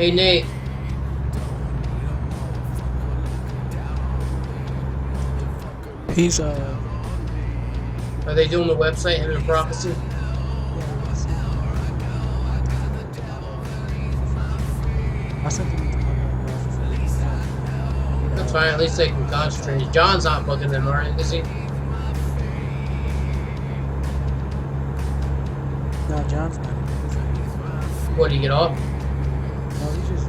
Hey Nate, He's are they doing the website Him and Prophecy? yeah, I sent him I sent him the graphics already. That's fine. At least they can concentrate. John's not booking them, right? Is he? No, John's not in it, is he? What do you get off? No, he's just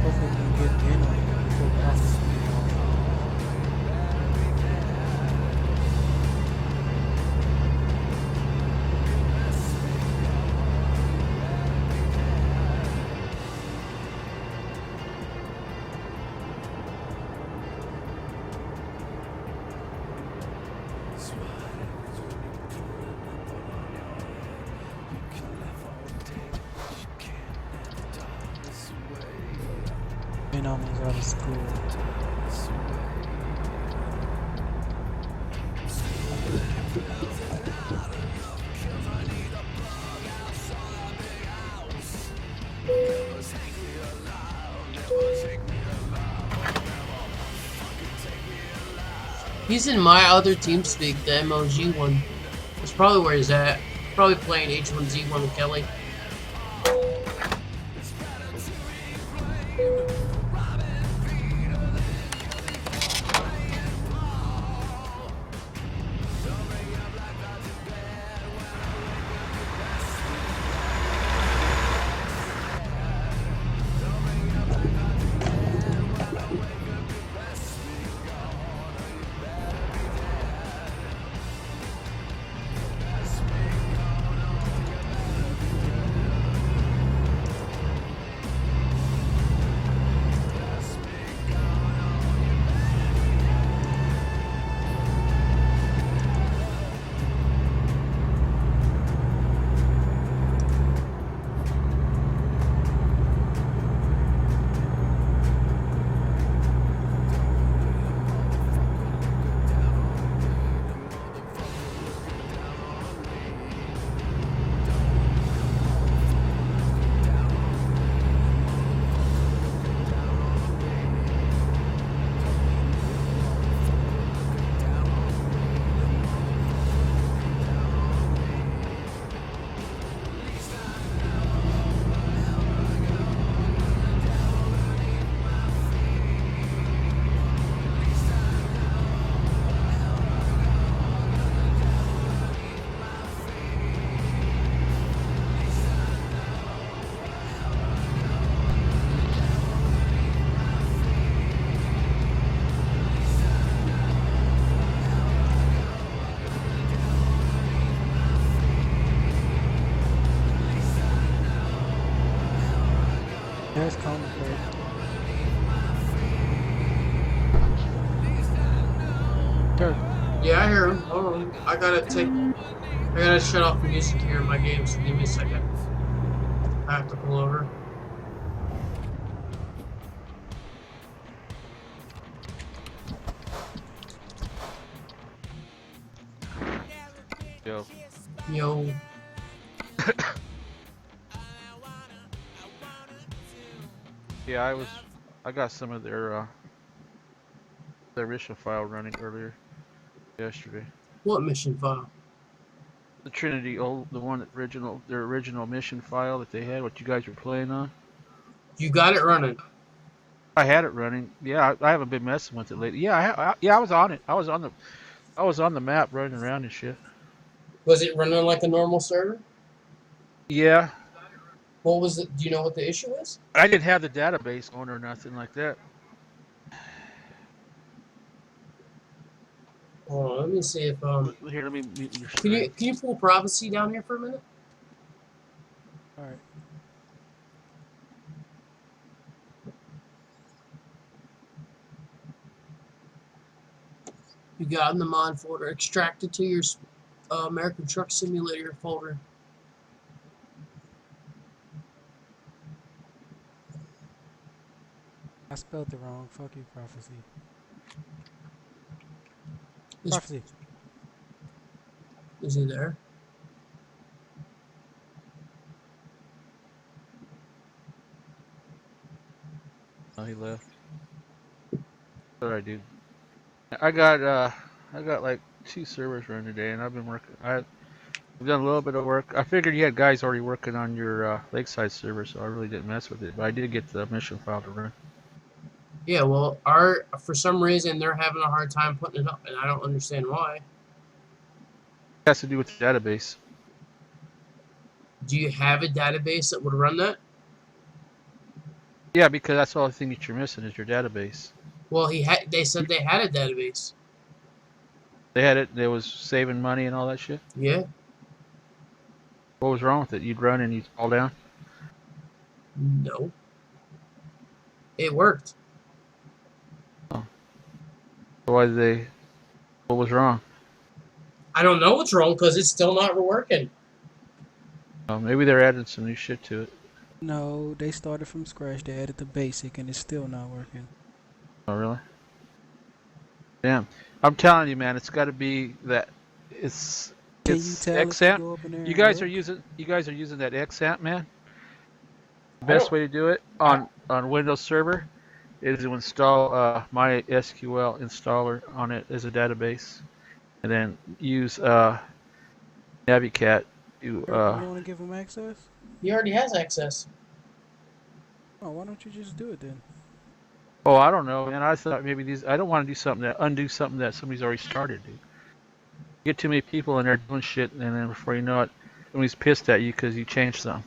hopefully we can get in on it before prophecy get off. And almost out of school. He's in my other team speak, the MLG one. That's probably where he's at. Probably playing H1Z1 with Kelly. There's comic book. Sure. Yeah, I hear him. Hold on. I gotta shut off the music here in my game, so give me a second. I have to pull over. Yo, Yo. yeah, I got some of their mission file running earlier yesterday. What mission file? The Trinity their original mission file that they had, what you guys were playing on. You got it running. I had it running. Yeah, I haven't been messing with it lately. Yeah, yeah, I was on it. I was on the map running around and shit. Was it running like a normal server? Yeah, What was it? Do you know what the issue is? I didn't have the database on or nothing like that. Hold on, let me see if Here, let me mute your can screen. you pull prophecy down here for a minute? Alright. You got in the mod folder. Extract it to your American Truck Simulator folder. I spelled it wrong. Fuck you, prophecy. Prophecy. Is he there? Oh, he left. Sorry, dude. I got like 2 servers running today, and I've been working. I've done a little bit of work. I figured you had guys already working on your Lakeside server, so I really didn't mess with it. But I did get the mission file to run. Yeah, well, for some reason they're having a hard time putting it up, and I don't understand why. It has to do with the database. Do you have a database that would run that? Yeah, because that's the only thing that you're missing is your database. Well, they said they had a database. They had it. They was saving money and all that shit. Yeah. What was wrong with it? You'd run and you'd fall down. No. It worked. Oh. So why did they? What was wrong? I don't know what's wrong because it's still not working. Oh, maybe they're adding some new shit to it. No, they started from scratch. They added the basic, and it's still not working. Oh, really? Damn. I'm telling you, man, it's got to be that. It's Can you it's tell if you XAMP. go up in there You and guys are look? using that XAMP, man. The I best don't. way to do it on Windows Server is to install MySQL installer on it as a database, and then use Navicat to. You want to give them access? He already has access. Oh, why don't you just do it then? Oh, I don't know, man. I thought maybe these. I don't want to do something that undo something that somebody's already started, dude. You get too many people in there doing shit, and then before you know it, somebody's pissed at you because you changed something.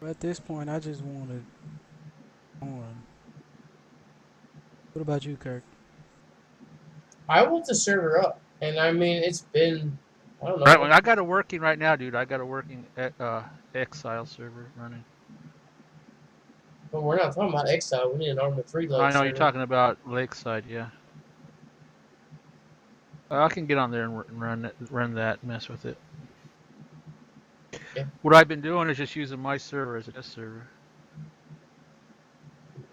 But at this point, I just want to on. What about you, Kirk? I want the server up, and I mean it's been. I don't know. Right, well, I got it working right now, dude. I got a working Exile server running. But we're not talking about Exile. We need an Arma 3 I load know you're server. talking about Lakeside, yeah. I can get on there and run that, mess with it. Yeah. What I've been doing is just using my server as a test server.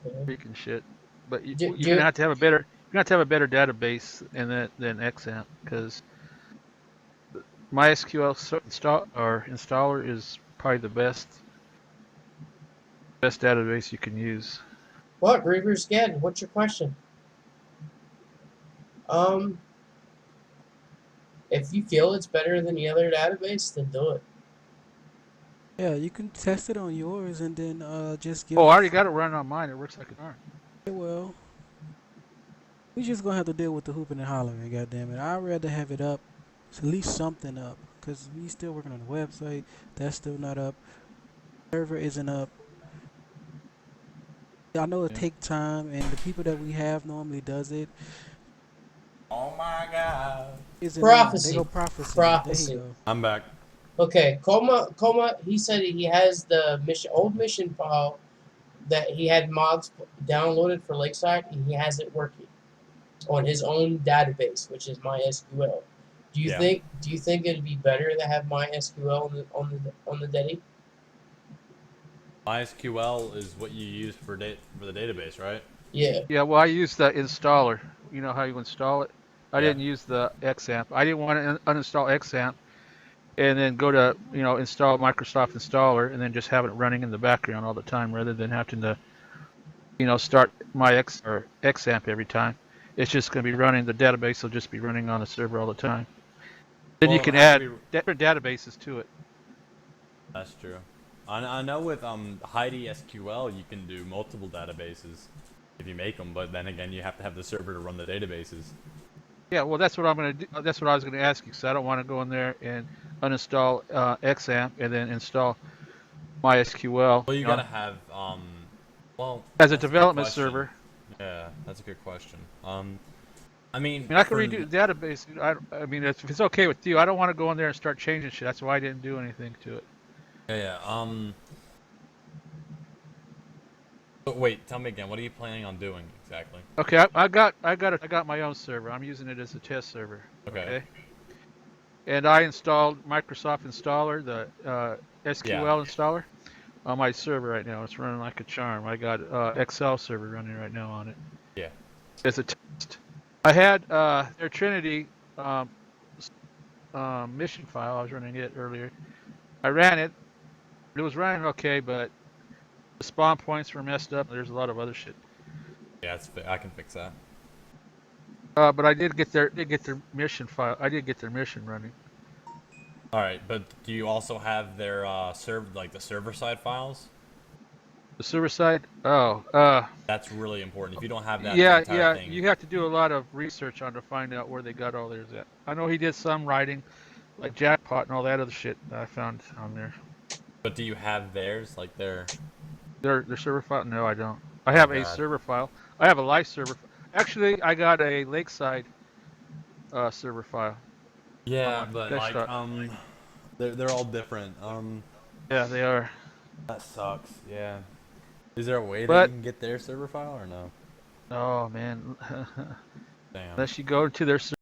Okay. Freaking shit. But Do you're gonna have to have a better database than XAMPP because MySQL installer is probably the best database you can use. What, Reaver's again? What's your question? Um, if you feel it's better than the other database, then do it. Yeah, you can test it on yours and then just give Oh, I us. already got it running on mine. It works like an arm. Well, we just gonna have to deal with the hooping and hollering. Goddamn it! I'd rather have it up, at least something up, cause we still working on the website. That's still not up. Server isn't up. I know it Yeah. take time, and the people that we have normally does it Oh my god. isn't on. They Prophecy. go prophecy. There Prophecy. you go. I'm back. Okay, Coma, he said he has the old mission file that he had mods downloaded for Lakeside, and he has it working on his own database, which is MySQL. Do you Yeah. think it'd be better to have MySQL on the Deddy? MySQL is what you use for the database, right? Yeah. Yeah, well, I used the installer. You know how you install it? I Yeah. didn't use the XAMPP. I didn't want to uninstall XAMPP and then go to, install Microsoft installer and then just have it running in the background all the time rather than having to, start or XAMPP every time. It's just going to be running, the database will just be running on the server all the time. Then you Well, it can has to add be. different databases to it. That's true. I know with Heidi SQL you can do multiple databases if you make them, but then again you have to have the server to run the databases. Yeah, well, that's what I'm going to do. That's what I was going to ask you because I don't want to go in there and uninstall XAMPP and then install MySQL. Well, you gotta have well, As a that's good development question. server. Yeah, that's a good question. I I mean, mean, I can redo the database. I mean, if it's okay with you, I don't want to go in there and start changing shit. That's why I didn't do anything to it. Yeah. But wait, tell me again. What are you planning on doing exactly? Okay, I got my own server. I'm using it as a test server. Okay. And I installed Microsoft Installer, the SQL Yeah. installer, on my server right now. It's running like a charm. I got Excel server running right now on it. Yeah. as a test. I had their Trinity mission file. I was running it earlier. I ran it. It was running okay, but the spawn points were messed up. There's a lot of other shit. Yeah, I can fix that. But I did get their mission file. I did get their mission running. All right, but do you also have their the server side files? The server side. Oh, That's really important. If you don't have that, the yeah, entire yeah. thing. You have to do a lot of research on to find out where they got all theirs at. I know he did some writing, like jackpot and all that other shit that I found on there. But do you have theirs, like their? Their server file? No, I don't. I Oh have a god. server file. I have a live server. Actually, I got a Lakeside server file on Yeah, my but like desktop. they're all different. Yeah, they are. That sucks. Yeah. Is there a way that you But can get their server file or no? oh man, Damn. unless you go to their